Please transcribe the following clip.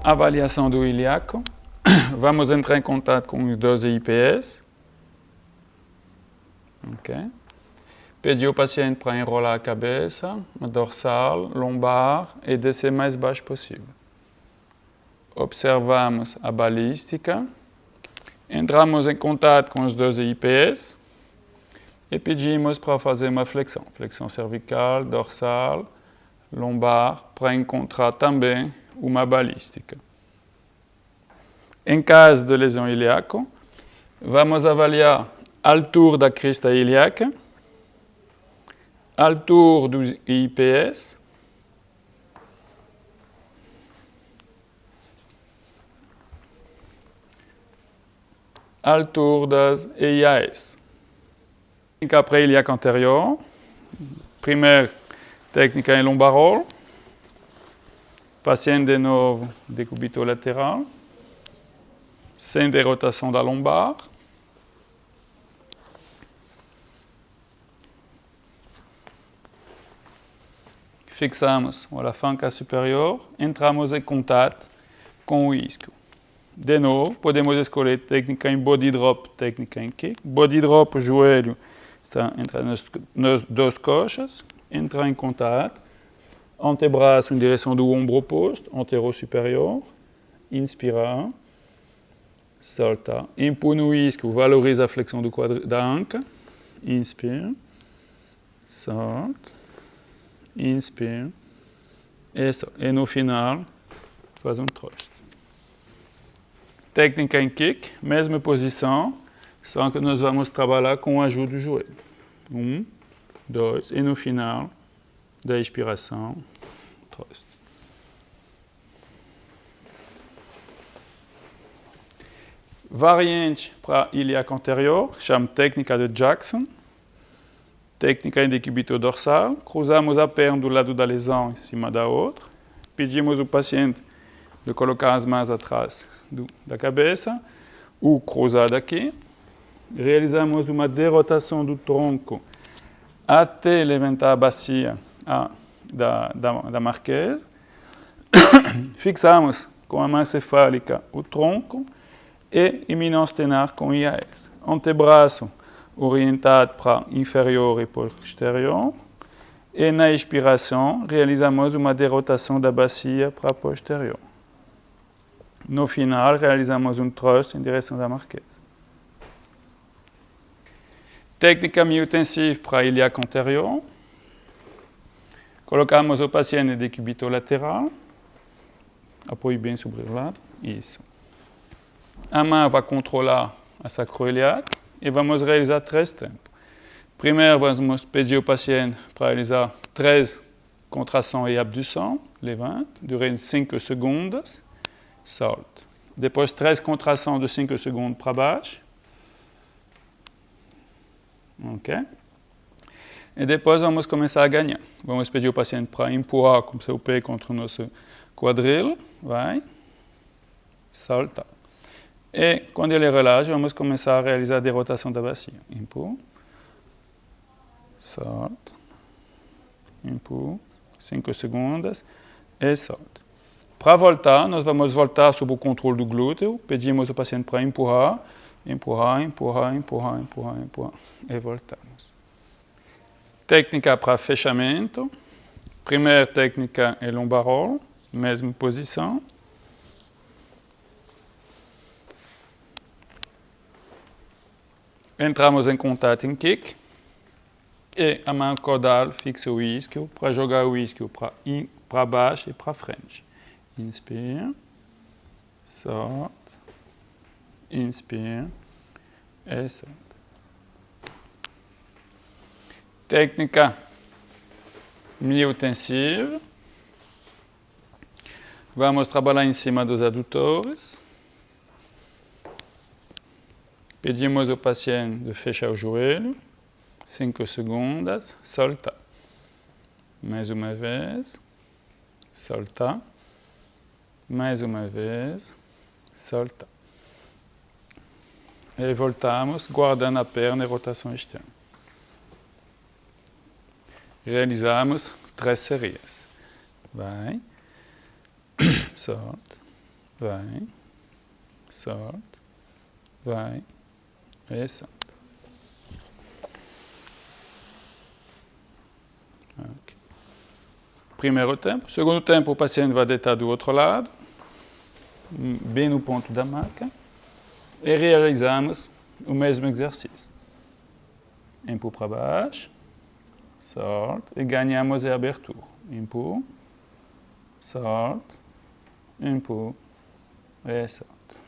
Avaliação do ilíaco. Vamos entrar em contato com os 12 IPS. Okay. Pedir ao paciente para enrolar a cabeça, a dorsal, lombar e descer mais baixo possível. Observamos a balística. Entramos em contato com os 12 IPS e pedimos para fazer uma flexão. Flexão cervical, dorsal, lombar, para encontrar também uma balística. Em caso de lesão ilíaca, vamos avaliar a altura da crista ilíaca, a altura dos IPS, a altura das EIAS. Técnica pré-ilíaca anterior, primeira técnica em lombarol, paciente de novo decúbito lateral, sem derotação da lombar. Fixamos a fanca superior, entramos em contato com o isquio. De novo, podemos escolher técnica em body drop, técnica em kick. Body drop, o joelho está entre nas duas coxas, entrar em contato, antebraço em direção do ombro oposto, antero-superior, inspirar, soltar. Impõe o isquio, valoriza a flexão da anca, inspira, solta. Inspire e no final faz thrust. Técnica em kick, mesma posição, só que nós vamos trabalhar com a ajuda do joelho. 1, 2 e no final da expiração, thrust. Variante para ilíaco anterior, chama técnica de Jackson. Técnica em decúbito dorsal, cruzamos a perna do lado da lesão em cima da outra, pedimos ao paciente de colocar as mãos atrás da cabeça, ou cruzado aqui, realizamos uma derotação do tronco até levantar a bacia da marquesa, fixamos com a mão cefálica o tronco e eminence tenar com IAS. Antebraço orientado para inferior e posterior. E na expiração, realizamos uma derotação da bacia para posterior. No final, realizamos thrust em direção da marquesa. Técnica miotensiva para ilíaco anterior. Colocamos o paciente em decúbito lateral. Apoie bem sobre o lado. Isso. A mão vai controlar a sacroiliaque. E vamos realizar 3 tempos. Primeiro, vamos pedir ao paciente para realizar 3 contrações e abdução, levante, durante 5 segundos, solte. Depois, 3 contrações de 5 segundos para baixo. Ok? E depois, vamos começar a ganhar. Vamos pedir ao paciente para empurrar com seu pé contra o nosso quadril. Vai. Solta. E quando ele relaxa, vamos começar a realizar a derotação da bacia. Empurra, solta, empurra, 5 segundos e solta. Para voltar, nós vamos voltar sob o controle do glúteo. Pedimos ao paciente para empurrar, empurrar, empurrar, empurrar, empurrar, empurrar e voltamos. Técnica para fechamento. Primeira técnica é lombarol, mesma posição. Entramos em contato em kick e a mão caudal fixa o isquio para jogar o isquio para baixo e para frente. Inspire, solte, inspire e solte. Técnica miotensiva. Vamos trabalhar em cima dos adutores. Pedimos ao paciente de fechar o joelho, 5 segundos, soltar. Mais uma vez, soltar. Mais uma vez, soltar. E voltamos, guardando a perna em rotação externa. Realizamos 3 séries. Vai. solte, vai, solte, vai e solte. Okay. Primeiro tempo. Segundo tempo, o paciente vai deitar do outro lado, bem no ponto da maca, e realizamos o mesmo exercício. Empurro para baixo, solte, e ganhamos a abertura. Empurro, solte, empurro e solte.